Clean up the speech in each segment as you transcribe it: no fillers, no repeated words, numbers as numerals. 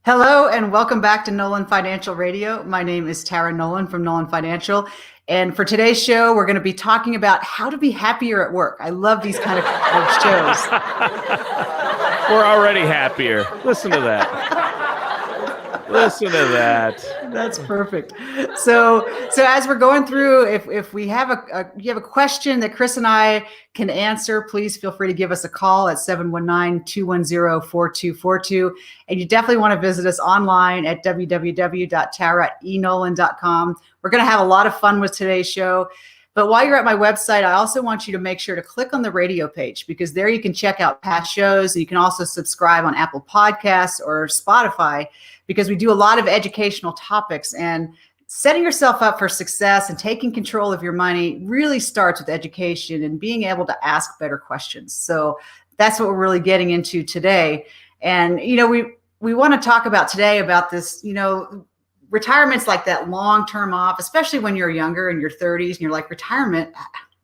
Hello and welcome back to Nolan Financial Radio. My name is Tara Nolan from Nolan Financial. And for today's show, we're going to be talking about how to be happier at work. I love these kind of shows. We're already happier. Listen to that. Listen to that. That's perfect. So as we're going through, if we have you have a question that Chris and I can answer, please feel free to give us a call at 719-210-4242. And you definitely want to visit us online at www.taraenolan.com. We're going to have a lot of fun with today's show. But while you're at my website, I also want you to make sure to click on the radio page, because there you can check out past shows. And you can also subscribe on Apple Podcasts or Spotify, because we do a lot of educational topics. And setting yourself up for success and taking control of your money really starts with education and being able to ask better questions. So that's what we're really getting into today. And, we want to talk about today about this, retirement's like that long-term off, especially when you're younger in your 30s and you're like, retirement,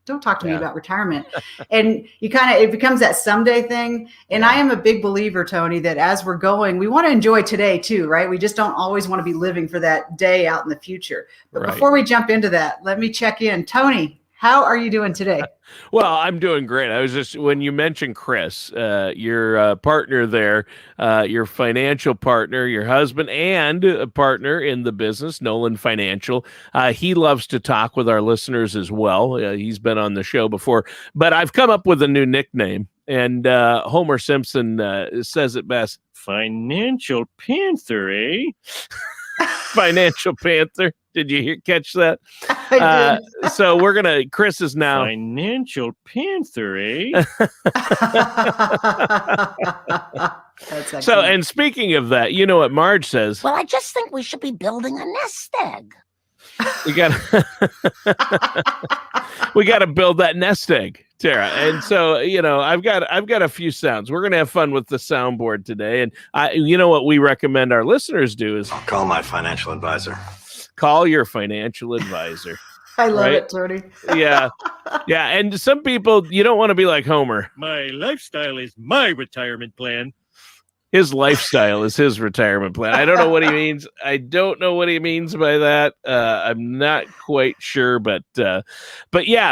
don't talk to me about retirement. And it becomes that someday thing. And I am a big believer, Tony, that as we're going, we want to enjoy today too, right? We just don't always want to be living for that day out in the future. But before we jump into that, let me check in. Tony, how are you doing today? Well, I'm doing great. I was just, when you mentioned Chris, your partner there, your financial partner, your husband, and a partner in the business, Nolan Financial. He loves to talk with our listeners as well. He's been on the show before, but I've come up with a new nickname, and Homer Simpson says it best. Financial Panther, eh? Financial Panther. Did you catch that? I did. So Chris is now Financial Panther, eh? So, and speaking of that, you know what Marge says? Well, I just think we should be building a nest egg. We got to build that nest egg, Tara. And so, I've got a few sounds. We're going to have fun with the soundboard today. And what we recommend our listeners do is call my financial advisor. Call your financial advisor. I love it, Tony. Yeah. And some people, you don't want to be like Homer. My lifestyle is my retirement plan. His lifestyle is his retirement plan. I don't know what he means. I don't know what he means by that. I'm not quite sure, but yeah,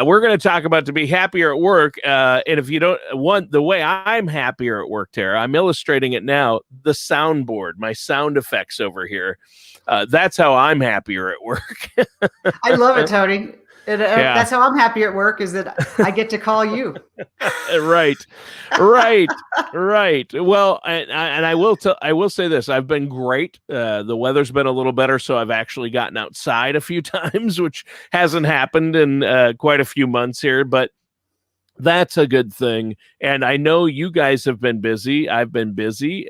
we're going to talk about to be happier at work. And if you don't want the way I'm happier at work, Tara, I'm illustrating it now. The soundboard, my sound effects over here. That's how I'm happier at work. I love it, Tony. That's how I'm happy at work, is that I get to call you. Right. Well, and I will say this. I've been great. The weather's been a little better, so I've actually gotten outside a few times, which hasn't happened in quite a few months here, but that's a good thing. And I know you guys have been busy. I've been busy.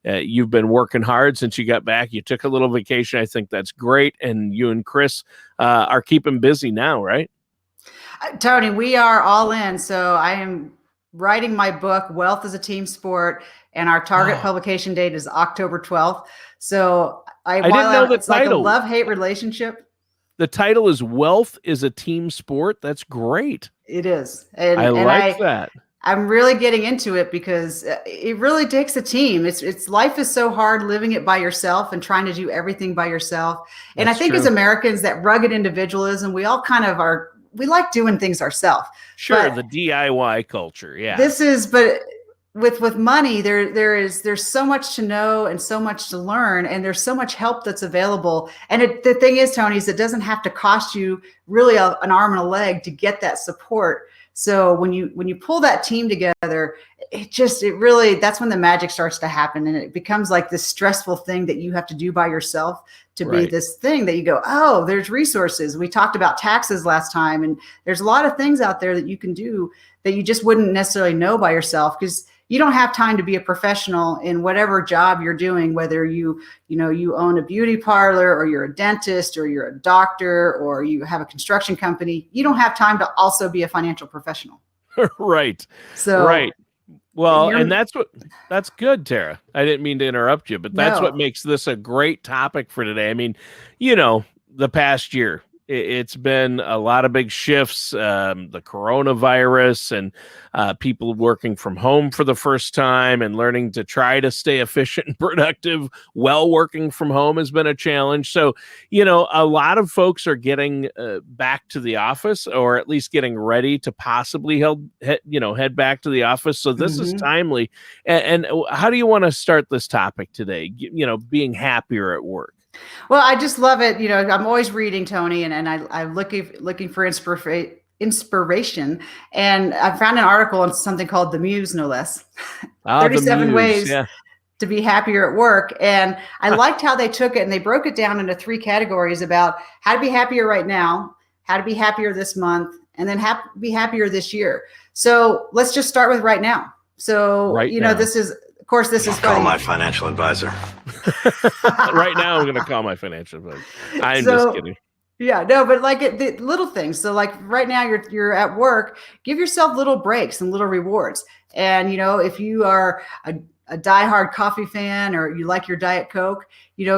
You've been working hard since you got back. You took a little vacation. I think that's great. And you and Chris are keeping busy now, right? Tony, we are all in. So I am writing my book, Wealth is a Team Sport, and our target publication date is October 12th. So I didn't know the title. Like a love-hate relationship. The title is Wealth is a Team Sport. That's great. It is. And I like that. I'm really getting into it because it really takes a team. It's life is so hard living it by yourself and trying to do everything by yourself. And I think as Americans, that rugged individualism, we all kind of we like doing things ourselves. Sure. The DIY culture. Yeah. But with money, there's so much to know and so much to learn, and there's so much help that's available. And the thing is, Tony, is it doesn't have to cost you really an arm and a leg to get that support. So when you pull that team together, it really, that's when the magic starts to happen, and it becomes like this stressful thing that you have to do by yourself to be this thing that you go, oh, there's resources. We talked about taxes last time, and there's a lot of things out there that you can do that you just wouldn't necessarily know by yourself, because you don't have time to be a professional in whatever job you're doing, whether you own a beauty parlor, or you're a dentist, or you're a doctor, or you have a construction company. You don't have time to also be a financial professional. Right. So, right. Well, and that's good, Tara. I didn't mean to interrupt you, but that's what makes this a great topic for today. I mean, the past year, It's been a lot of big shifts, the coronavirus and people working from home for the first time and learning to try to stay efficient and productive while working from home has been a challenge. So, a lot of folks are getting back to the office, or at least getting ready to possibly head back to the office. So this is timely. And how do you want to start this topic today? Being happier at work. Well, I just love it. I'm always reading, Tony, and I'm looking for inspiration. And I found an article on something called The Muse, no less. 37 ways to be happier at work. And I liked how they took it and they broke it down into 3 categories about how to be happier right now, how to be happier this month, and then be happier this year. So let's just start with right now. So, now. This is funny. Call my financial advisor. Right now, I'm going to call my financial advisor. I'm just kidding. Yeah, no, but the little things. So like right now you're at work, give yourself little breaks and little rewards. And, if you are a diehard coffee fan or you like your Diet Coke,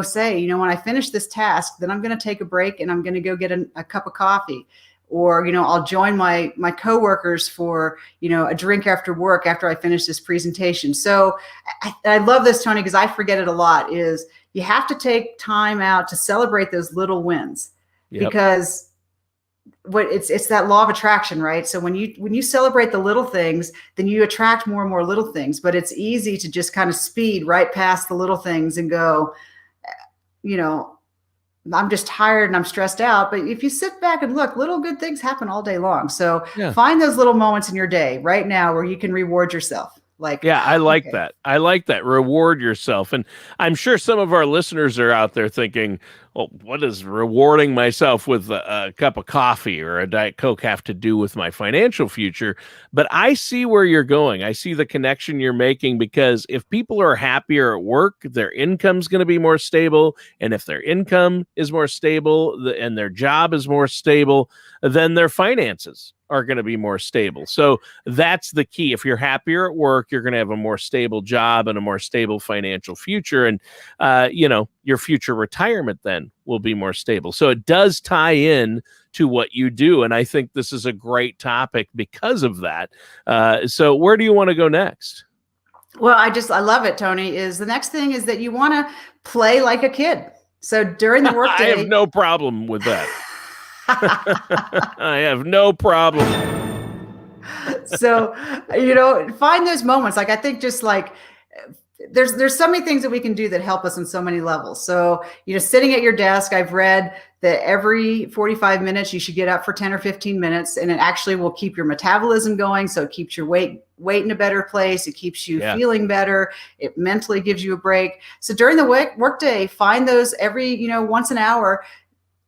say, when I finish this task, then I'm going to take a break and I'm going to go get a cup of coffee. Or, I'll join my coworkers for, a drink after work after I finish this presentation. So I love this, Tony, because I forget it a lot, is you have to take time out to celebrate those little wins. Yep. Because it's that law of attraction, right? So when you celebrate the little things, then you attract more and more little things. But it's easy to just kind of speed right past the little things and go, I'm just tired and I'm stressed out. But if you sit back and look, little good things happen all day long. So find those little moments in your day right now where you can reward yourself. I like that. I like that. Reward yourself. And I'm sure some of our listeners are out there thinking, well, what does rewarding myself with a cup of coffee or a Diet Coke have to do with my financial future? But I see where you're going. I see the connection you're making, because if people are happier at work, their income's going to be more stable. And if their income is more stable and their job is more stable, then their finances are going to be more stable. So that's the key. If you're happier at work, you're going to have a more stable job and a more stable financial future. And, your future retirement then will be more stable. So it does tie in to what you do. And I think this is a great topic because of that. So where do you want to go next? Well, I love it, Tony. The next thing is that you want to play like a kid. So during the workday, I have no problem with that. I have no problem. So, find those moments. I think just there's so many things that we can do that help us on so many levels. So, sitting at your desk, I've read that every 45 minutes you should get up for 10 or 15 minutes, and it actually will keep your metabolism going. So it keeps your weight in a better place. It keeps you feeling better. It mentally gives you a break. So during the workday, find those every, once an hour.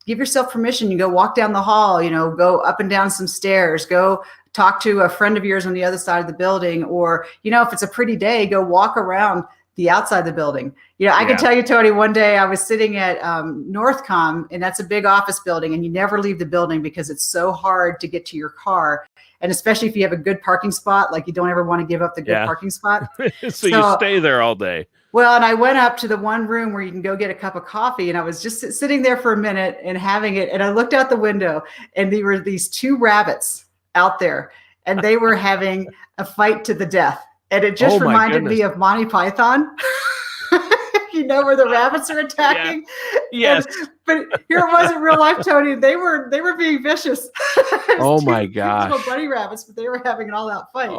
Give yourself permission. You go walk down the hall, go up and down some stairs, go talk to a friend of yours on the other side of the building, or, if it's a pretty day, go walk around the outside of the building. I can tell you, Tony, one day I was sitting at Northcom, and that's a big office building, and you never leave the building because it's so hard to get to your car. And especially if you have a good parking spot, you don't ever want to give up the good parking spot. so you stay there all day. Well, and I went up to the one room where you can go get a cup of coffee, and I was just sitting there for a minute and having it. And I looked out the window, and there were these 2 rabbits out there, and they were having a fight to the death. And it just reminded me of Monty Python. Where the rabbits are attacking. Yes. But here it was in real life, Tony. They were being vicious. Oh my gosh. Little bunny rabbits, but they were having an all-out fight.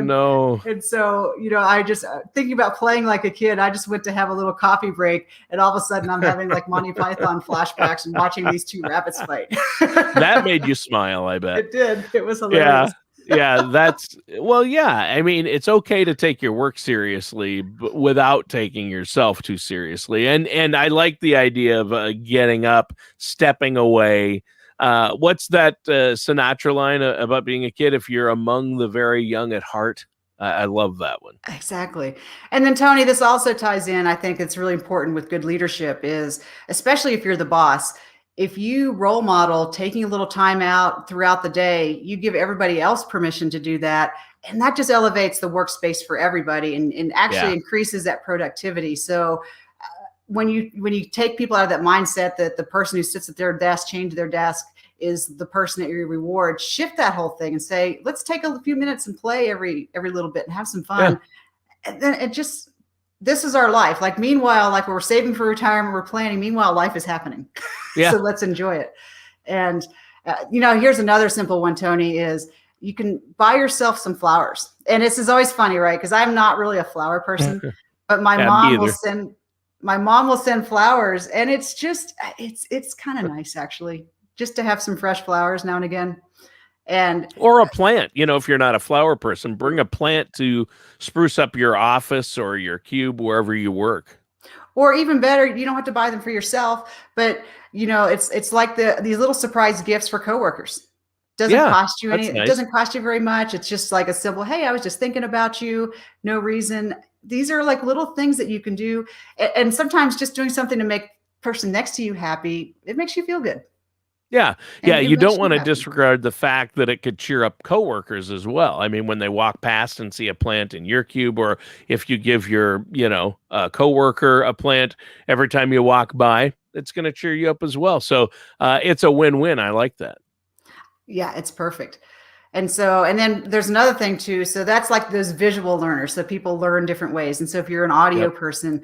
No. And so, I just thinking about playing like a kid, I just went to have a little coffee break, and all of a sudden I'm having Monty Python flashbacks and watching these 2 rabbits fight. That made you smile, I bet. It did. It was hilarious. I mean, it's okay to take your work seriously, but without taking yourself too seriously. And I like the idea of getting up, stepping away. What's that Sinatra line about being a kid? If you're among the very young at heart. I love that one. Exactly. And then, Tony, this also ties in. I think it's really important with good leadership is, especially if you're the boss, if you role model taking a little time out throughout the day, you give everybody else permission to do that. And that just elevates the workspace for everybody and actually increases that productivity. So when you take people out of that mindset that the person who sits at their desk, chained to their desk, is the person that you reward, shift that whole thing and say, let's take a few minutes and play every little bit and have some fun. Yeah. And then this is our life. Like, meanwhile, like we're saving for retirement, we're planning. Meanwhile, life is happening. Yeah. So let's enjoy it. And, here's another simple one, Tony, is you can buy yourself some flowers. And this is always funny, right? Because I'm not really a flower person, but my mom will send flowers, and it's just, it's kind of nice, actually, just to have some fresh flowers now and again. Or a plant, if you're not a flower person, bring a plant to spruce up your office or your cube, wherever you work. Or even better, you don't have to buy them for yourself, but it's like these little surprise gifts for coworkers. Doesn't cost you anything. Nice. It doesn't cost you very much. It's just like a simple, hey, I was just thinking about you. No reason. These are like little things that you can do. And sometimes just doing something to make the person next to you happy, it makes you feel good. Yeah. Yeah. You don't want to disregard the fact that it could cheer up coworkers as well. I mean, when they walk past and see a plant in your cube, or if you give your, coworker a plant every time you walk by, it's going to cheer you up as well. So it's a win-win. I like that. Yeah, it's perfect. And then there's another thing too. So that's like those visual learners. So people learn different ways. And so if you're an audio person,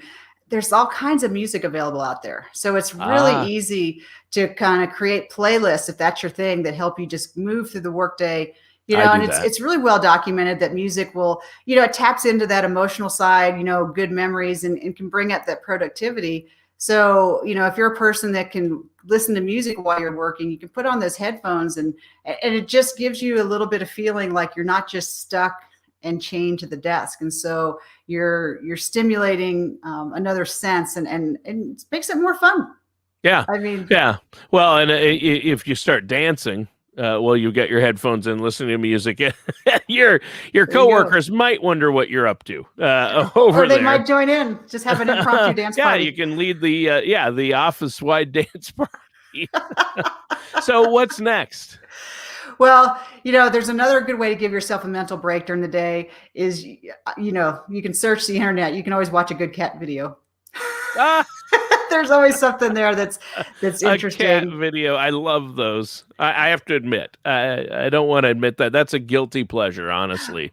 there's all kinds of music available out there. So it's really easy to kind of create playlists, if that's your thing, that help you just move through the workday, and it's really well documented that music will, it taps into that emotional side, good memories, and can bring up that productivity. So, if you're a person that can listen to music while you're working, you can put on those headphones and it just gives you a little bit of feeling like you're not just stuck and chained to the desk. And so you're stimulating another sense and it makes it more fun. Yeah. I mean, yeah. Well, and if you start dancing, you get your headphones in, listening to music, your coworkers might wonder what you're up to over there. Or they might join in, just have an impromptu dance party. Yeah, you can lead the office-wide dance party. So what's next? Well, there's another good way to give yourself a mental break during the day is, you can search the internet. You can always watch a good cat video. There's always something there that's interesting. A cat video. I love those. I have to admit, I don't want to admit that. That's a guilty pleasure, honestly.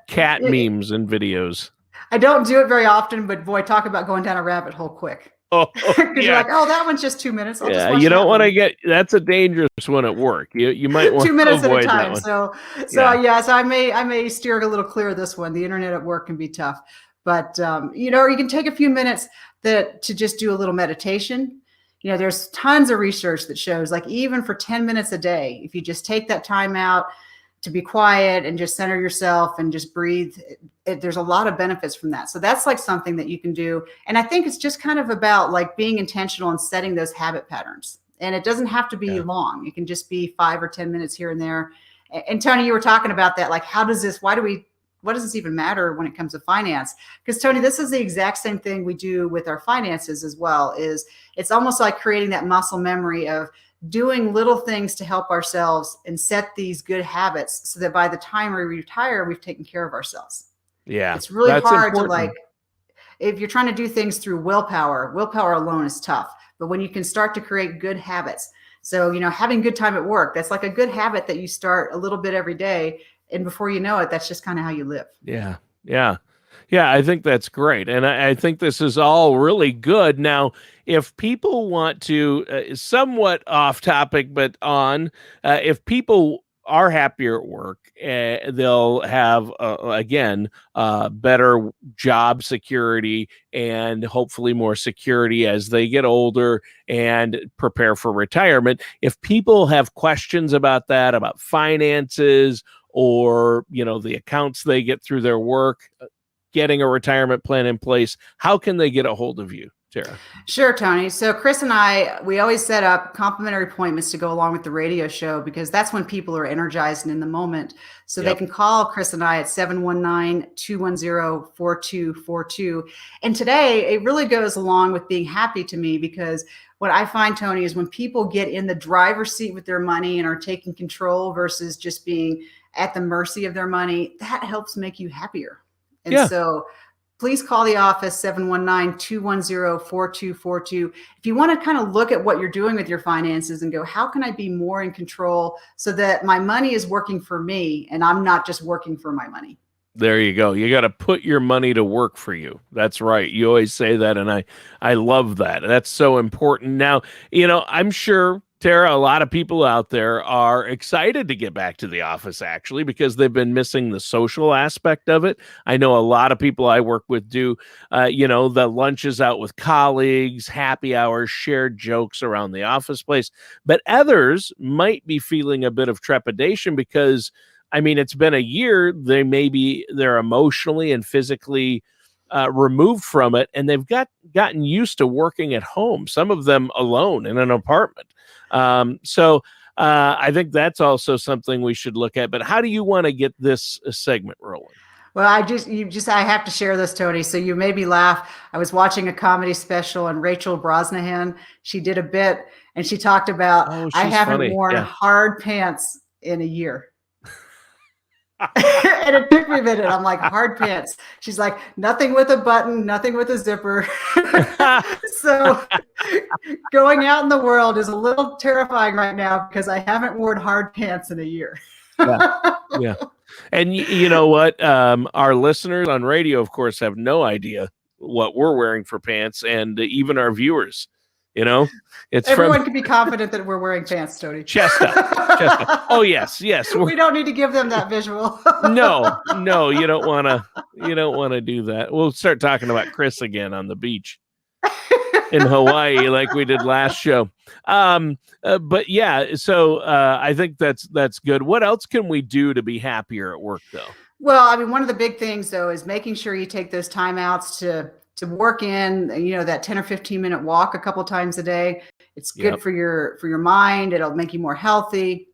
Cat memes and videos. I don't do it very often, but boy, talk about going down a rabbit hole quick. Oh, you're like, that one's just 2 minutes. You don't want to that's a dangerous one at work. You might want 2 minutes to avoid at a time. That one. So I may steer a little clear of this one. The internet at work can be tough, but or you can take a few minutes to just do a little meditation. There's tons of research that shows, like, even for 10 minutes a day, if you just take that time out to be quiet and just center yourself and just breathe, there's a lot of benefits from that. So that's like something that you can do. And I think it's just kind of about like being intentional and setting those habit patterns. And it doesn't have to be long. It can just be 5 or 10 minutes here and there. And Tony, you were talking about that. Like, what does this even matter when it comes to finance? Because Tony, this is the exact same thing we do with our finances as well. It's almost like creating that muscle memory of doing little things to help ourselves and set these good habits so that by the time we retire, we've taken care of ourselves. Yeah. It's really hard to if you're trying to do things through willpower alone is tough. But when you can start to create good habits, so, having good time at work, that's like a good habit that you start a little bit every day. And before you know it, that's just kind of how you live. Yeah. Yeah. Yeah, I think that's great. And I think this is all really good. Now, if people want to, somewhat off topic, but if people are happier at work, they'll have, better job security and hopefully more security as they get older and prepare for retirement. If people have questions about that, about finances, or, the accounts they get through their work, getting a retirement plan in place, how can they get a hold of you, Tara? Sure, Tony. So Chris and we always set up complimentary appointments to go along with the radio show, because that's when people are energized and in the moment. So they can call Chris and I at 719-210-4242. And today it really goes along with being happy to me, because what I find, Tony, is when people get in the driver's seat with their money and are taking control versus just being at the mercy of their money, that helps make you happier. And so please call the office 719-210-4242. If you want to kind of look at what you're doing with your finances and go, how can I be more in control so that my money is working for me and I'm not just working for my money? There you go. You got to put your money to work for you. That's right. You always say that, and I love that. That's so important. Now, I'm sure, Tara, a lot of people out there are excited to get back to the office, actually, because they've been missing the social aspect of it. I know a lot of people I work with do, the lunches out with colleagues, happy hours, shared jokes around the office place. But others might be feeling a bit of trepidation because it's been a year. They're emotionally and physically removed from it, and they've gotten used to working at home. Some of them alone in an apartment. So I think that's also something we should look at. But how do you want to get this segment rolling? Well, I have to share this, Tony. So you made me laugh. I was watching a comedy special, and Rachel Brosnahan, she did a bit, and she talked about, I haven't worn hard pants in a year. And it took me a minute. I'm like, hard pants. She's like, nothing with a button, nothing with a zipper. So going out in the world is a little terrifying right now because I haven't worn hard pants in a year. Yeah. And you know what? Our listeners on radio, of course, have no idea what we're wearing for pants, and even our viewers. It's everyone can be confident that we're wearing pants, Tony. Chest up. Oh yes. We don't need to give them that visual. No, you don't want to do that. We'll start talking about Chris again on the beach in Hawaii, like we did last show. But yeah, so I think that's good. What else can we do to be happier at work, though? Well, one of the big things, though, is making sure you take those timeouts to work in, that 10 or 15 minute walk a couple times a day. It's good for your mind. It'll make you more healthy.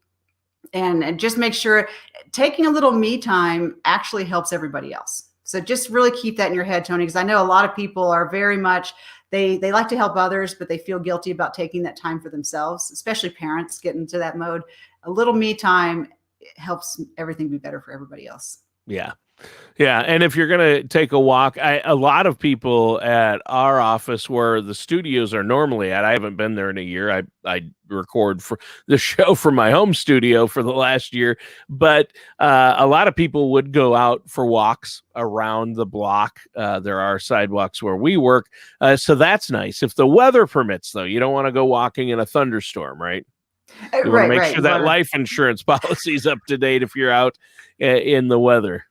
And just make sure taking a little me time actually helps everybody else. So just really keep that in your head, Tony, because I know a lot of people are very much, they like to help others, but they feel guilty about taking that time for themselves, especially parents get into that mode. A little me time helps everything be better for everybody else. Yeah. Yeah. And if you're going to take a walk, a lot of people at our office where the studios are normally at, I haven't been there in a year. I record for the show from my home studio for the last year, but a lot of people would go out for walks around the block. There are sidewalks where we work. So that's nice. If the weather permits, though, you don't want to go walking in a thunderstorm, right? You want to make sure that life insurance policy is up to date if you're out in the weather.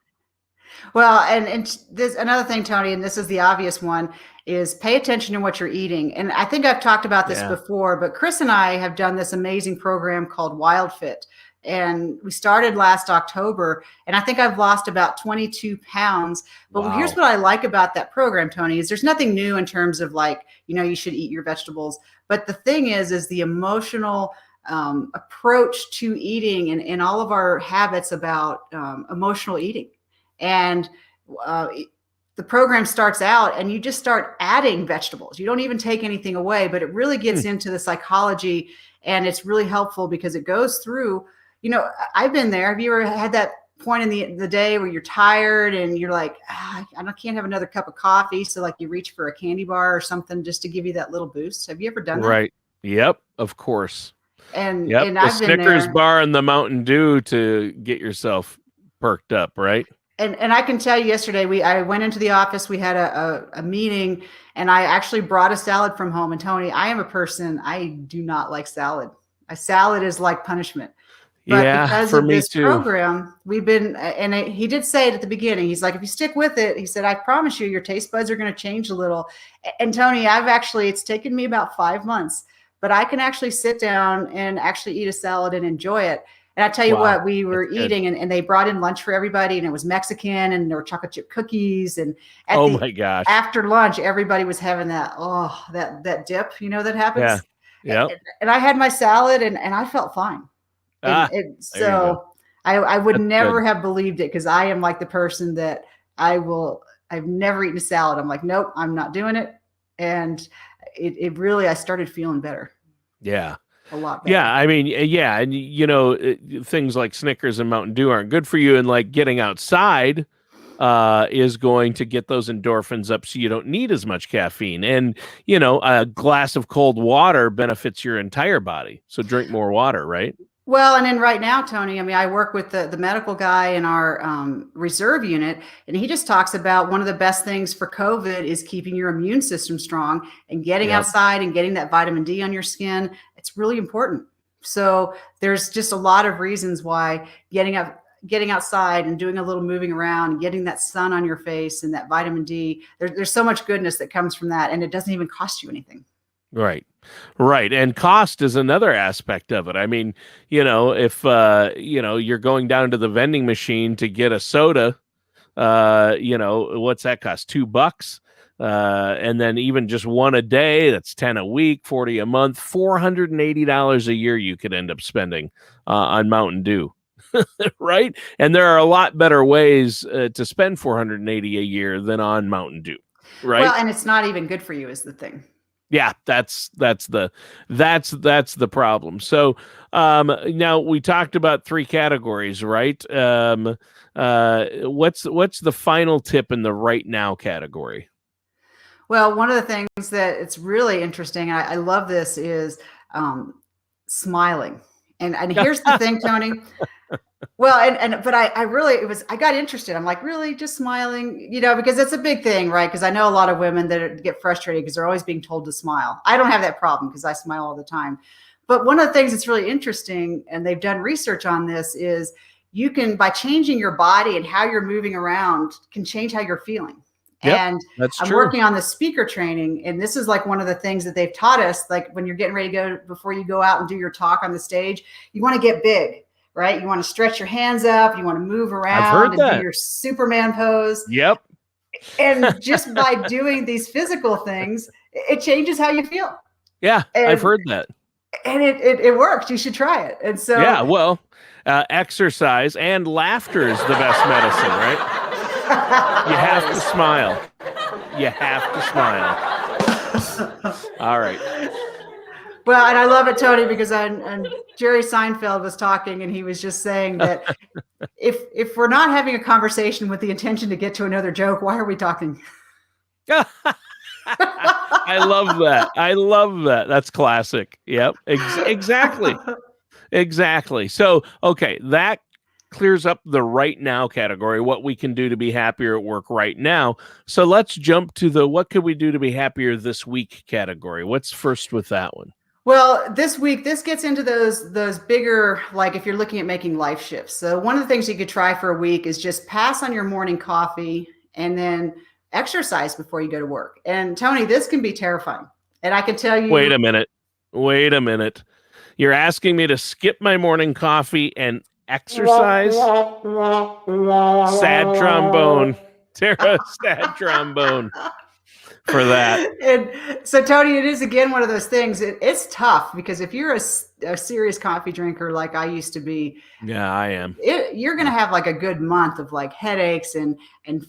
Well, and there's another thing, Tony, and this is the obvious one, is pay attention to what you're eating. And I think I've talked about this before, but Chris and I have done this amazing program called Wild Fit. And we started last October, and I think I've lost about 22 pounds. But here's what I like about that program, Tony, is there's nothing new in terms of you should eat your vegetables. But the thing is the emotional approach to eating and all of our habits about emotional eating. And the program starts out and you just start adding vegetables. You don't even take anything away, but it really gets into the psychology, and it's really helpful because it goes through, I've been there. Have you ever had that point in the day where you're tired and you're like, I can't have another cup of coffee. So you reach for a candy bar or something just to give you that little boost. Have you ever done that? Right. Yep. Of course. And I've been Snickers there. Bar and the Mountain Dew to get yourself perked up, right? And I can tell you yesterday, I went into the office, we had a meeting, and I actually brought a salad from home. And Tony, I am a person, I do not like salad. A salad is like punishment. But because of this program, we've been, and he did say it at the beginning, he's like, if you stick with it, he said, I promise you, your taste buds are going to change a little. And Tony, it's taken me about 5 months, but I can actually sit down and actually eat a salad and enjoy it. And I tell you what, we were eating and they brought in lunch for everybody, and it was Mexican and there were chocolate chip cookies. And my gosh, after lunch, everybody was having that dip, that happens. Yeah. And I had my salad and I felt fine. So I would never have believed it, because I am like the person that I've never eaten a salad. I'm like, nope, I'm not doing it. And it really, I started feeling better. Yeah. A lot better. Yeah, and things like Snickers and Mountain Dew aren't good for you, and getting outside is going to get those endorphins up so you don't need as much caffeine. And, a glass of cold water benefits your entire body. So drink more water, right? Well, and then right now, Tony, I mean, I work with the medical guy in our reserve unit, and he just talks about one of the best things for COVID is keeping your immune system strong and getting outside and getting that vitamin D on your skin. It's really important. So there's just a lot of reasons why getting outside and doing a little moving around and getting that sun on your face and that vitamin D, there's so much goodness that comes from that, and it doesn't even cost you anything. Right. And cost is another aspect of it. I mean, if, you're going down to the vending machine to get a soda, what's that cost? $2. And then even just one a day, that's 10 a week, 40 a month, $480 a year you could end up spending on Mountain Dew. Right. And there are a lot better ways to spend $480 a year than on Mountain Dew. Right. Well, and it's not even good for you is the thing. Yeah, that's the problem. So now we talked about 3 categories, right? What's the final tip in the right now category? Well, one of the things that it's really interesting, I love this, is smiling. And here's the thing, Tony. Well, but I got interested. I'm like, really, just smiling, because it's a big thing, right? Because I know a lot of women that get frustrated because they're always being told to smile. I don't have that problem because I smile all the time. But one of the things that's really interesting, and they've done research on this, is you can, by changing your body and how you're moving around, can change how you're feeling. Yep, and that's I'm true. working on the speaker training, and this is like one of the things that they've taught us, like when you're getting ready to go, before you go out and do your talk on the stage, you want to get big. Right? You want to stretch your hands up. You want to move around and do your Superman pose. Yep. And just by doing these physical things, it changes how you feel. Yeah, I've heard that. And it works. You should try it. And so, yeah, well, exercise and laughter is the best medicine, right? You have to smile. You have to smile. All right. Well, and I love it, Tony, because Jerry Seinfeld was talking, and he was just saying that if we're not having a conversation with the intention to get to another joke, why are we talking? I love that. That's classic. Yep. Exactly. Exactly. So, okay, that clears up the right now category, what we can do to be happier at work right now. So let's jump to the what could we do to be happier this week category. What's first with that one? Well, this week, this gets into those bigger, like if you're looking at making life shifts. So one of the things you could try for a week is just pass on your morning coffee and then exercise before you go to work. And Tony, this can be terrifying. And I can tell you. Wait a minute. You're asking me to skip my morning coffee and exercise? Sad trombone. Tara, sad trombone. For that. And so, Tony, it is again one of those things. It's tough because if you're a serious coffee drinker like I used to be, yeah, I am. You're going to have like a good month of like headaches and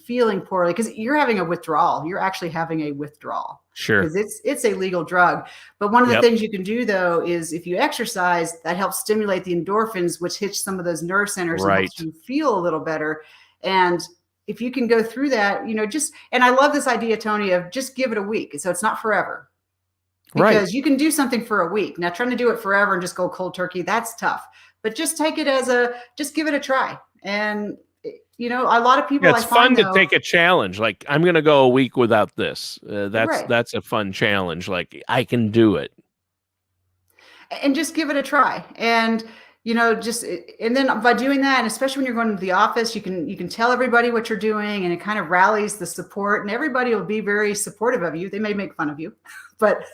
feeling poorly because you're having a withdrawal. You're actually having a withdrawal. Sure. Because it's a legal drug. But one of the things you can do though is if you exercise, that helps stimulate the endorphins, which hits some of those nerve centers and helps you feel a little better. And if you can go through that, and I love this idea, Tony, of just give it a week. So it's not forever. Because you can do something for a week. Now, trying to do it forever and just go cold turkey, that's tough. But just take it just give it a try. And, a lot of people. It's fun to take a challenge. Like, I'm going to go a week without this. That's a fun challenge. Like, I can do it. And just give it a try. And, and then by doing that, and especially when you're going to the office, you can tell everybody what you're doing, and it kind of rallies the support, and everybody will be very supportive of you. They may make fun of you, but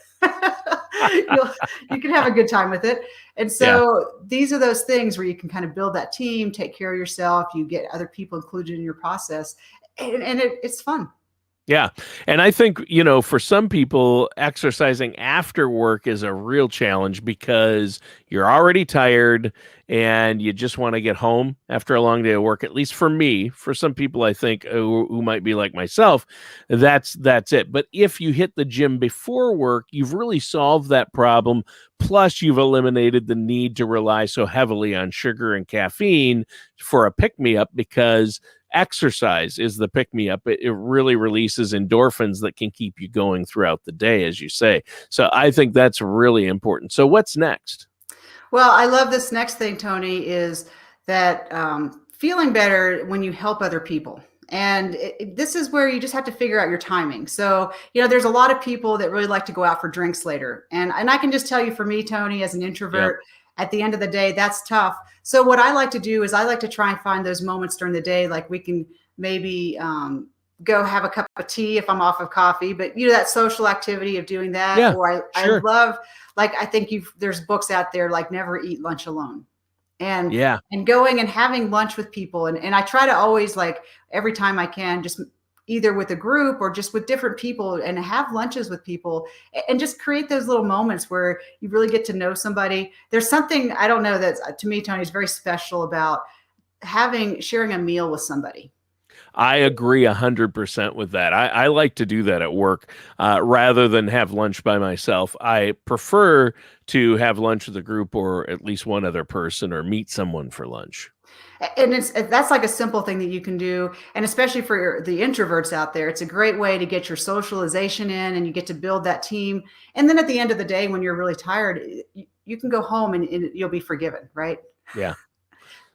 you can have a good time with it. And so these are those things where you can kind of build that team, take care of yourself. You get other people included in your process, and it's fun. Yeah. And I think, for some people, exercising after work is a real challenge because you're already tired and you just want to get home after a long day of work, at least for me. For some people, I think, who might be like myself, that's it. But if you hit the gym before work, you've really solved that problem. Plus, you've eliminated the need to rely so heavily on sugar and caffeine for a pick-me-up, because exercise is the pick-me-up. It really releases endorphins that can keep you going throughout the day, as you say. So I think that's really important. So what's next? Well, I love this next thing, Tony, is that feeling better when you help other people. And this is where you just have to figure out your timing. So, there's a lot of people that really like to go out for drinks later. And I can just tell you, for me, Tony, as an introvert, at the end of the day, that's tough. So what I like to do is I like to try and find those moments during the day. Like, we can maybe go have a cup of tea if I'm off of coffee, but that social activity of doing that. Yeah, Or sure. I love, like, I think there's books out there like Never Eat Lunch Alone. And going and having lunch with people. And I try to always, like, every time I can, just either with a group or just with different people, and have lunches with people and just create those little moments where you really get to know somebody. There's something, I don't know, that to me, Tony, is very special about sharing a meal with somebody. I agree 100% with that. I like to do that at work rather than have lunch by myself. I prefer to have lunch with a group, or at least one other person, or meet someone for lunch. And that's like a simple thing that you can do. And especially for the introverts out there, it's a great way to get your socialization in, and you get to build that team. And then at the end of the day, when you're really tired, you can go home and you'll be forgiven, right? Yeah.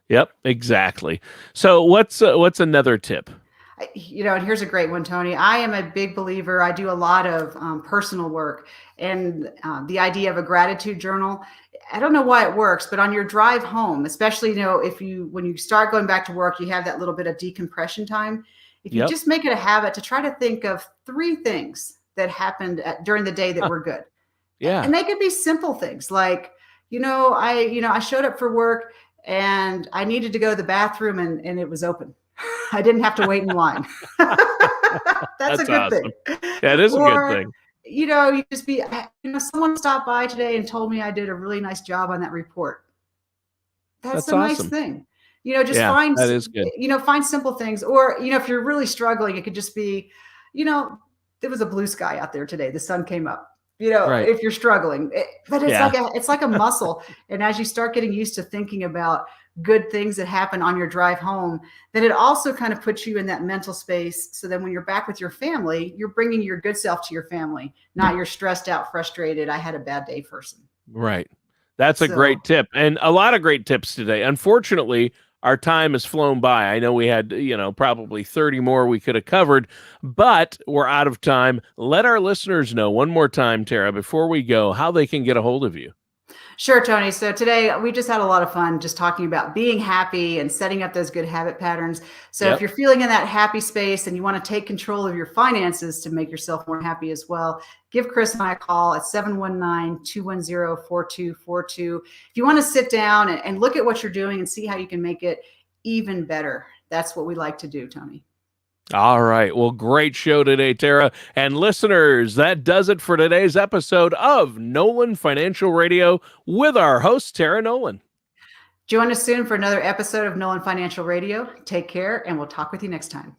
Yep, exactly. So what's another tip? And here's a great one, Tony. I am a big believer. I do a lot of personal work, and the idea of a gratitude journal. I don't know why it works, but on your drive home, especially, when you start going back to work, you have that little bit of decompression time. If you just make it a habit to try to think of 3 things that happened during the day that were good. Yeah. And they could be simple things like, I showed up for work and I needed to go to the bathroom, and it was open. I didn't have to wait in line. That's a good awesome thing. Yeah, it is a good thing. You just be, someone stopped by today and told me I did a really nice job on that report. That's a nice awesome thing. Find, that is good. Find simple things. Or, if you're really struggling, it could just be, there was a blue sky out there today. The sun came up. Right. If you're struggling, but it's like a muscle. And as you start getting used to thinking about good things that happen on your drive home, then it also kind of puts you in that mental space. So then when you're back with your family, you're bringing your good self to your family, not your stressed out, frustrated, I had a bad day person. Right. That's a great tip, and a lot of great tips today. Unfortunately, our time has flown by. I know we had, probably 30 more we could have covered, but we're out of time. Let our listeners know one more time, Tara, before we go, how they can get a hold of you. Sure, Tony. So today we just had a lot of fun just talking about being happy and setting up those good habit patterns. So if you're feeling in that happy space and you want to take control of your finances to make yourself more happy as well, give Chris and I a call at 719-210-4242. If you want to sit down and look at what you're doing and see how you can make it even better, that's what we like to do, Tony. All right. Well, great show today, Tara. And listeners, that does it for today's episode of Nolan Financial Radio with our host, Tara Nolan. Join us soon for another episode of Nolan Financial Radio. Take care, and we'll talk with you next time.